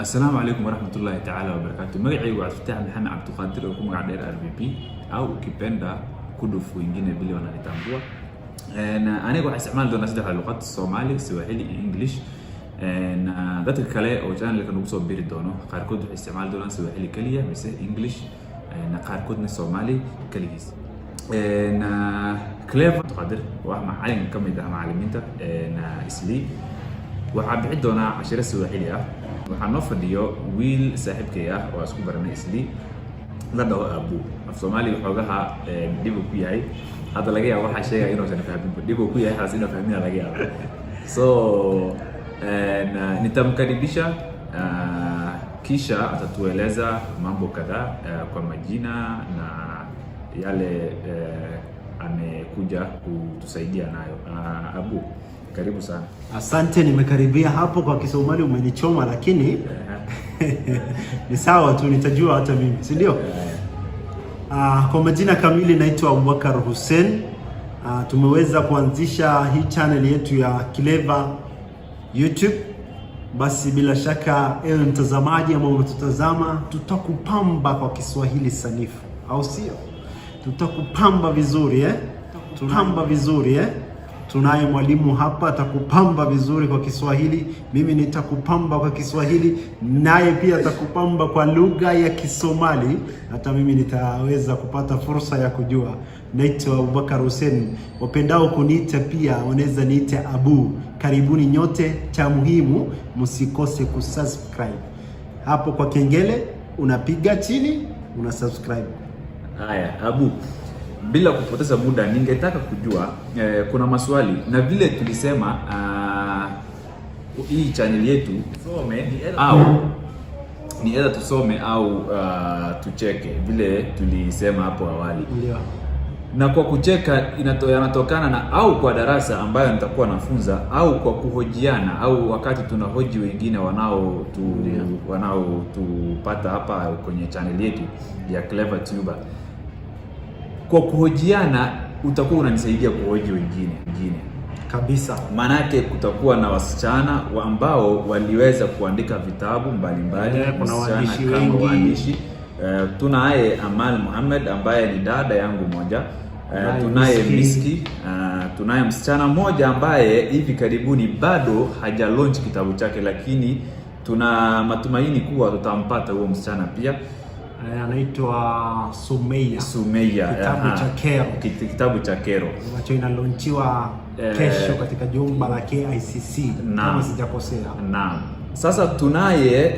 السلام عليكم ورحمة الله تعالى وبركاته. مقعي وعد فتاح محمد عبد القادر وكم قاعد RVP أو كيبندا كله في إنجيل بلي وانا نتابعه. أنا قاعد استعمال دون أصدق اللغات الصومالي سواحلي إنجليش. ذات الكلام أو كان لكن نقصد بير دونه قاركود استعمال دون سواحلي كلية مثل إنجليش. قاركود الصومالي كليس. كليف قادر ومع عين كم إذا معلمين تا إسلي وحابعد دونا عشرة سواحلية وحنفرديو ويل صاحب كيا واسكو برنا إسلي لده أبو الصومالي وحوجها ديبو كياي هذا لقيه واحد شيء إنه سنفهم ديبو كياي حاسين فهمنا لقيه nitamkaribisha kisha atatueleza mambo kadhaa kwa majina na yale amekuja kutusaidia nayo. Abu, karibu sana. Asante, nimekaribia hapo kwa Kisomali umenichoma lakini ni sawa tu, nitajua hata mimi, si ndio? Kwa majina kamili naitwa Abubakar Hussein. Tumeweza kuanzisha hii channel yetu ya Clever YouTube. Basi bila shaka ewe mtazamaji ama unatutazama, tutakupamba kwa Kiswahili sanifu, au sio? Tutakupamba vizuri Tupamba vizuri Tunaye mwalimu hapa atakupamba vizuri kwa Kiswahili, mimi nitakupamba kwa Kiswahili, naye pia atakupamba kwa lugha ya Kisomali. Hata mimi nitaweza kupata fursa ya kujua. Naitwa Abubakar Hussein. Wapendao kuniita pia wanaweza niite Abu. Karibuni nyote, cha muhimu msikose kusubscribe. Hapo kwa kengele unapiga chini, unasubscribe. Haya, Abu, bila kupoteza muda ningetaka kujua kuna maswali na vile tulisema hii channel yetu ni either tusome au tucheke vile tulisema hapo awali. Ndio. Na kwa kucheka yanatokana na au kwa darasa ambayo nitakuwa nafunza au kwa kuhojiana au wakati tunahoji wengine wanaotupata hapa kwenye channel yetu ya Clever Tuber. Kwa kuhojiana utakuwa unanisaidia kuhoji wengine kabisa. Manake kutakuwa na wasichana ambao waliweza kuandika vitabu mbalimbali, kuna waandishi wengi. Tunaye Amal Muhammad ambaye ni dada yangu moja. Tunaye Miski, tunaye msichana mmoja ambaye hivi karibuni bado haja launch kitabu chake, lakini tuna matumaini kuwa tutampata huo msichana pia. Anaitwa Sumeya. Kitabu cha Kero ambacho inalaunchiwa kesho katika jumba la KICC kama sijakosea. Naam. Sasa tunaye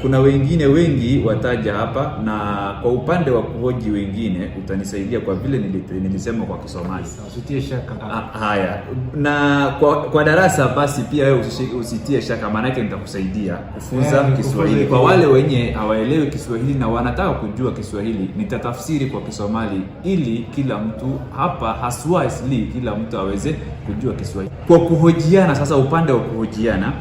kuna wengine wengi wataja hapa, na kwa upande wa kuhoji wengine utanisaidia kwa vile nilisema kwa Kisomali. Usitie shaka kaka. Haya. Na kwa darasa basi pia wewe usitie shaka, maana yake nitakusaidia kufunza Kiswahili. Kwa wale wenye hawaelewi Kiswahili na wanataka kujua Kiswahili, nitatafsiri kwa Kisomali ili kila mtu hapa haswa isli kila mtu aweze kujua Kiswahili. Kwa kuhojiana sasa, upande wa kuhojiana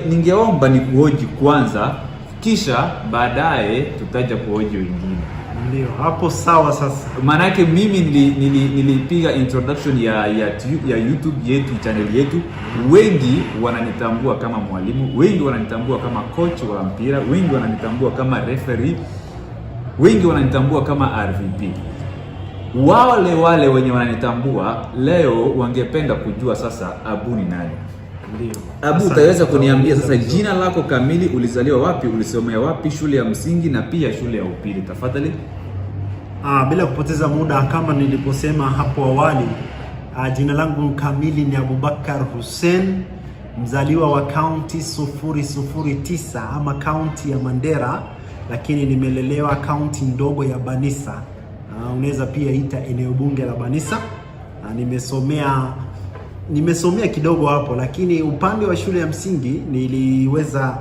ningeomba ni kuhoji kwanza, kisha baadaye tutaja kuhoji wengine. Ndio, hapo sawa. Sasa maana yake mimi nilipiga introduction ya YouTube yetu, channel yetu. Wengi wananitambua kama mwalimu, wengi wananitambua kama coach wa mpira, wengi wananitambua kama referee, wengi wananitambua kama RVP. Wale wenye wananitambua leo wangependa kujua sasa Abu ni nani? Ndio. Abu, utaweza kuniambia sasa jina lako kamili, ulizaliwa wapi, ulisomea wapi shule ya msingi na pia shule ya upili, tafadhali? Bila kupoteza muda, kama niliposema hapo awali, jina langu kamili ni Abubakar Hussein, mzaliwa wa kaunti 009 ama kaunti ya Mandera, lakini nimelelewa kaunti ndogo ya Banisa. Unaweza pia ita eneo bunge la Banisa. Nimesomea kidogo hapo, lakini upande wa shule ya msingi niliweza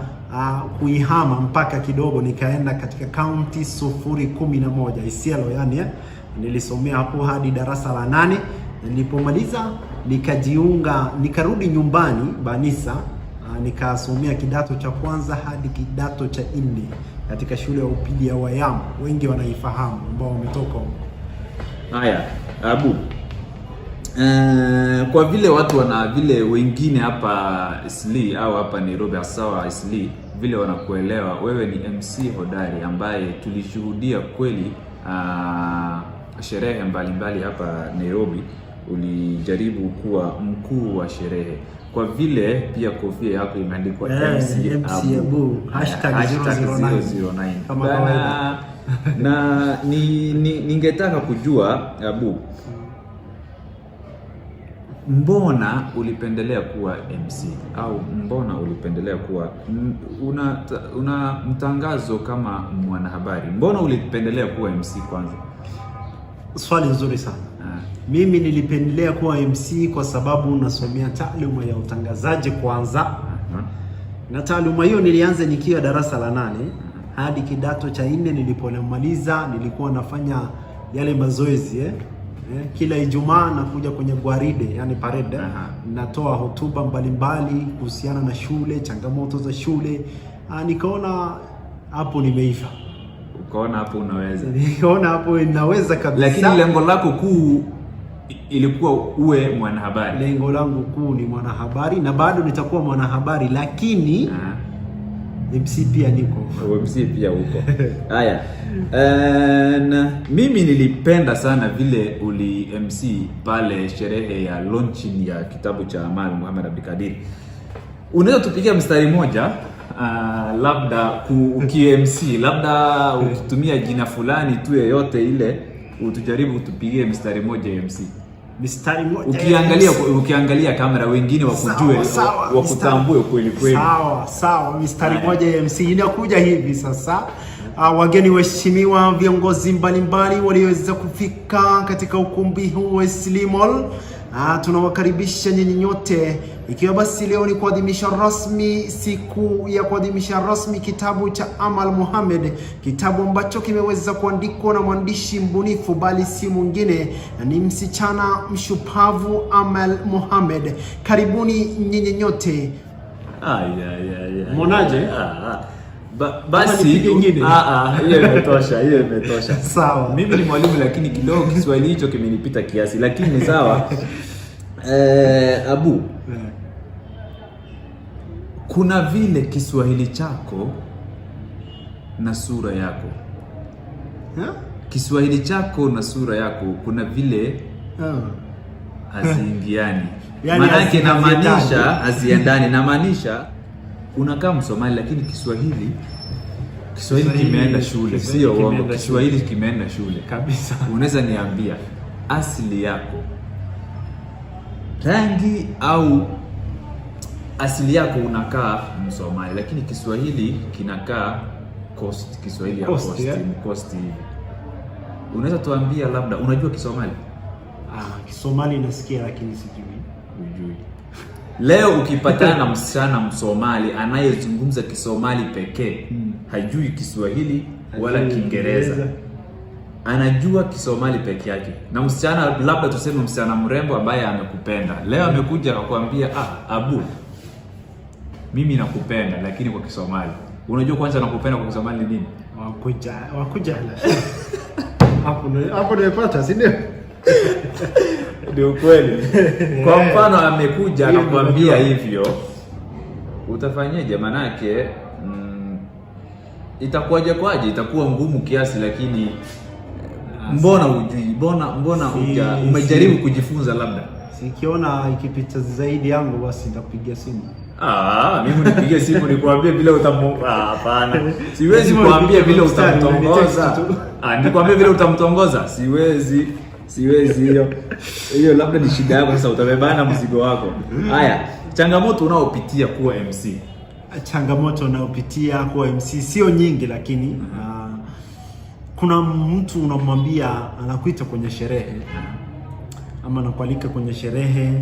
kuihama mpaka kidogo nikaenda katika kaunti 011 Isiolo, yani nilisomea hapo hadi darasa la 8. Nilipomaliza nikarudi nyumbani Banisa, nikasomea kidato cha kwanza hadi kidato cha 4 katika shule ya upili ya Wayam. Wengi wanaifahamu ambao wametoka huko. Haya, Abu, Kwa vile watu wana vile wengine hapa Eastleigh au hapa Nairobi sawa Eastleigh vile wanakuelewa wewe ni MC hodari ambaye tulishuhudia kweli sherehe mbalimbali hapa Nairobi, ulijaribu kuwa mkuu wa sherehe. Kwa vile pia kofia yako imeandikwa MC Abu #009 kama kawaida. Na ningetaka kujua Abu, mbona ulipendelea kuwa MC au mbona ulipendelea kuwa una mtangazo kama mwanahabari? Mbona ulipendelea kuwa MC kwanza? Swali nzuri sana. Mimi nilipendelea kuwa MC kwa sababu nasomea taaluma ya utangazaji kwanza. Na taaluma hiyo nilianza nikiwa darasa la 8 hadi kidato cha 4. Nilipomaliza nilikuwa nafanya yale mazoezi kila Ijumaa nakuja kwenye gwaride, yani parade. Natoa hotuba mbalimbali kuhusiana na shule, changamoto za shule. Nikaona hapo nimeiva. Ukaona hapo unaweza? Nikaona hapo inaweza kabisa. Lakini lengo lako kuu ilikuwa uwe mwanahabari? Lengo langu kuu ni mwanahabari na bado nitakuwa mwanahabari, lakini MC pia niko. MC pia uko. Haya. Mimi nilipenda sana vile uli MC pale sherehe ya launching ya kitabu cha Amal Muhammad Abdikadir. Unaweza tupigia mstari moja labda uki-MC, labda ukitumia jina fulani tu yoyote ile, utujaribu utupigie mstari moja MC. Mstari moja. Ukiangalia kamera wengine wakujue, wakutambue kweli kweli. Sawa, mstari moja ya MC inakuja hivi sasa. Wageni waheshimiwa, viongozi mbalimbali walioweza kufika katika ukumbi huu wa Eastleigh Mall, tunawakaribisha nyinyi nyote, ikiwa basi leo ni kuadhimisha rasmi siku ya kuadhimisha rasmi kitabu cha Amal Muhammad, kitabu ambacho kimeweza kuandikwa na mwandishi mbunifu bali si mwingine ni msichana mshupavu Amal Muhammad. Karibuni nyinyi nyote. Mwonaje? Basi hiyo imetosha. Sawa. Mimi ni mwalimu lakini kidogo Kiswahili hicho kimenipita kiasi, lakini ni sawa. Abu, kuna vile Kiswahili chako na sura yako. Kiswahili chako na sura yako kuna vile haziingiani. Maanake namaanisha haziendani. Namaanisha unakaa Msomali lakini Kiswahili kimeenda shule, sio uongo. Kiswahili kimeenda shule kabisa. Unaweza niambia asili yako, rangi au asili yako unakaa Msomali lakini Kiswahili kinakaa Coast, Kiswahili ya Coast hivi. Unaweza tuambia labda unajua Kisomali? Kisomali nasikia lakini sijui. Ujui. Leo ukipatana na msichana Msomali anayezungumza Kisomali pekee, hajui Kiswahili wala Kiingereza, anajua Kisomali peke yake, na msichana labda tuseme msichana mrembo ambaye amekupenda leo amekuja akakwambia Abu, mimi nakupenda lakini kwa Kisomali. Unajua kwanza nakupenda kwa Kisomali ni nini? Wakuja hapo nimepata, si ndio? Ndio kweli. Kwa mfano amekuja anakuambia hivyo, utafanyaje? Manake itakuwaje kwaje? Itakuwa ngumu kiasi, lakini mbona hujui? Mbona umejaribu kujifunza? Labda sikiona ikipita zaidi yangu basi nitakupigia simu. Mimi nipigie simu nikwambie vile hapana. Siwezi kuambia vile utamtongoza. Nikwambie vile utamtongoza. Siwezi hiyo labda ni shida yako sasa, utabebana mzigo wako. Haya, changamoto unaopitia kuwa MC. Changamoto unaopitia kuwa MC sio nyingi, lakini kuna mtu unamwambia anakuita kwenye sherehe ama anakualika kwenye sherehe,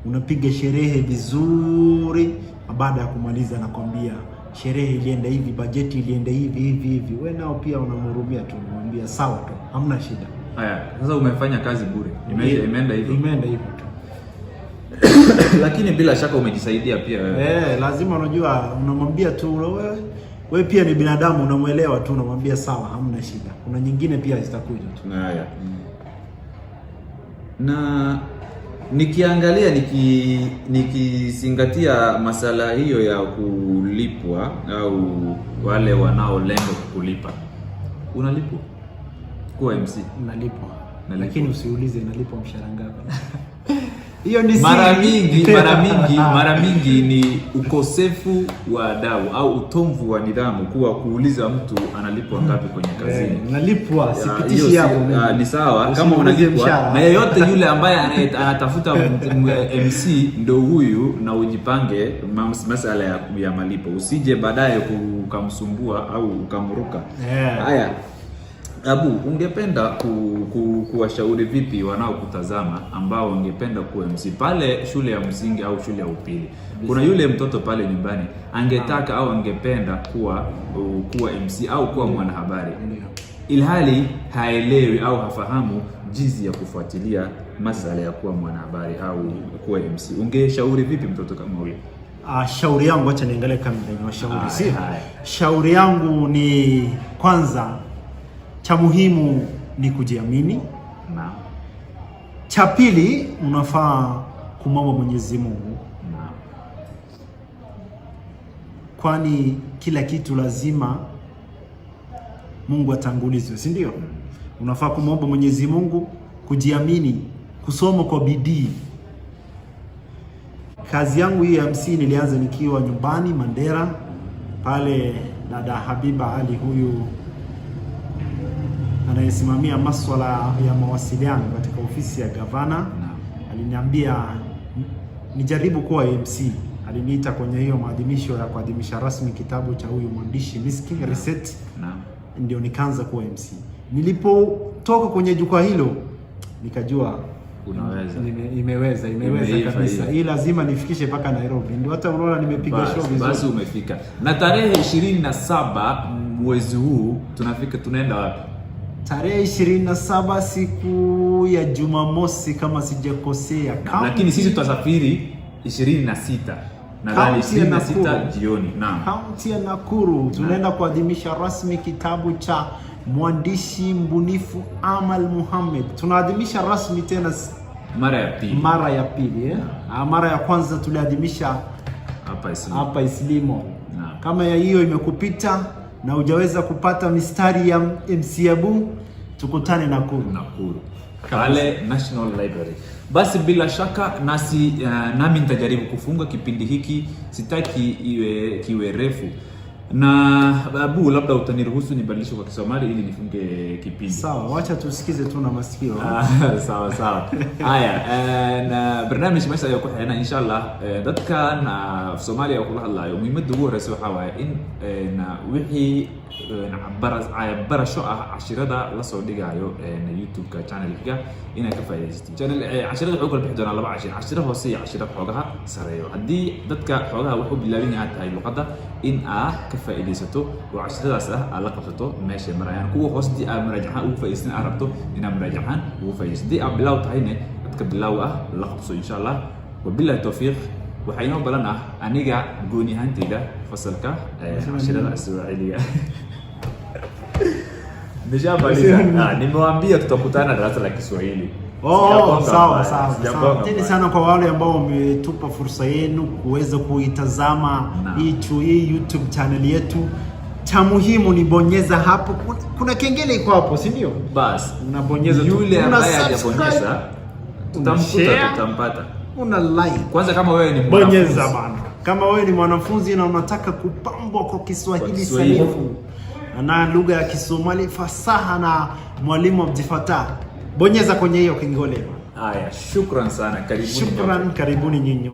unapiga sherehe vizuri, baada ya kumaliza anakwambia sherehe ilienda hivi, bajeti ilienda hivi. Wewe nao pia unamhurumia tu, unamwambia sawa tu, hamna shida. Haya, sasa umefanya kazi bure. Imeenda hivyo tu. Lakini bila shaka umejisaidia pia wewe. Lazima unajua, unamwambia tu wewe pia ni binadamu, unamuelewa tu, unamwambia sawa, hamna shida. Kuna nyingine pia zitakuja tu. Haya. Na Nikiangalia nikizingatia masala hiyo ya kulipwa au wale wanaolenga kulipa. Unalipwa kuwa MC? Unalipwa. Lakini usiulize nalipwa mshahara ngapi. Hiyo ni mara mingi ni ukosefu wa adabu au utomvu wa nidhamu kuuliza mtu analipwa ngapi kwenye kazini. Nalipwa, sipitishi hapo. Ni sawa kama unalipwa, na yeyote yule ambaye anatafuta MC ndo huyu, na ujipange masala ya malipo, usije baadaye ukamsumbua au ukamruka. Haya, Abu, ungependa kuwashauri vipi wanaokutazama ambao wangependa kuwa MC pale shule ya msingi au shule ya upili? Kuna yule mtoto pale nyumbani angetaka au angependa kuwa MC au kuwa mwanahabari, ilhali haelewi au hafahamu jinsi ya kufuatilia masuala ya kuwa mwanahabari au kuwa MC. Ungeshauri vipi mtoto kama huyo? Shauri yangu, acha niangalie kama ndio shauri. Shauri yangu ni kwanza, cha muhimu ni kujiamini. Naam. Cha pili, unafaa kumwomba Mwenyezi Mungu. Naam. Kwani kila kitu lazima Mungu atangulizwe, si ndio? Unafaa kumwomba Mwenyezi Mungu, kujiamini, kusoma kwa bidii. Kazi yangu hii ya MC nilianza nikiwa nyumbani Mandera, pale dada Habiba Ali, huyu anayesimamia masuala ya mawasiliano katika ofisi ya gavana, aliniambia nijaribu kuwa MC. Aliniita kwenye hiyo maadhimisho ya kuadhimisha rasmi kitabu cha huyu mwandishi Miski Reset, ndio nikaanza kuwa MC. Nilipotoka kwenye jukwaa hilo nikajua unaweza. Imeweza kabisa. Hii lazima nifikishe mpaka Nairobi. Ndio hata unaona nimepiga show vizuri. Basi umefika. Na tarehe 27 mwezi huu tunaenda wapi? Tarehe 27 siku ya Jumamosi kama sijakosea. Lakini sisi tutasafiri 26. Nadhani 26 jioni. Naam. Kaunti ya Nakuru tunaenda kuadhimisha rasmi kitabu cha mwandishi mbunifu Amal Mohamed. Tunaadhimisha rasmi tena mara ya pili. Mara ya kwanza tuliadhimisha hapa Islimo. Kama ya hiyo imekupita na hujaweza kupata mistari ya MC Abu, tukutane Nakuru pale National Library. Basi bila shaka nami nitajaribu kufunga kipindi hiki, sitaki kiwe refu. Na Abu, labda utaniruhusu nibadilishe kwa Kisomali ili nifunge kipindi. Sawa, wacha tusikize tu na masikio. Sawa. Haya, na barnaamij meesha ayaa ku xeena insha Allah dadka na Soomaaliya ku hadlayo muhiimada ugu horeysa waxa waaye in wixii barasho cashirada la soo dhigayo YouTube-ka channel-ka inay ka faa'iideystaan. Cashirada wuxuu kala bixi doonaa laba cashiro hoose iyo cashiro xoogaha sareeyo. Haddii dadka xoogaha wax u bilaabin yahay tahay luqadda in ka faa'iideysato oo cashiradaas la qabsato meesha marayaan kuwa hoostii muraajaxan ugu faa'iideysan arabto ina muraajaxan ugu faa'iideysan di bilaw tahayne dadka bilaw la qabso insha Allah. Wabillahi tawfiiq. waxayna balan aniga gooni ahaantayda fasalka cashirada Ismaaciiliga. Nimewaambia tutakutana darasa la Kiswahili. Sawa. Asante sana kwa wale ambao wametupa fursa yenu kuweza kuitazama hii YouTube channel yetu. Cha muhimu ni bonyeza hapo, kuna kengele iko hapo, si ndio? Bas, unabonyeza tu. Yule ambaye hajabonyeza tutampata. Una like. Kwanza kama wewe ni mwanafunzi, bonyeza bana. Kama wewe ni mwanafunzi na unataka kupambwa kwa Kiswahili sanifu na lugha ya Kisomali fasaha na mwalimu Abdi Fatah, bonyeza kwenye hiyo kengele. Haya, shukran sana, karibuni. Karibuni nyinyi.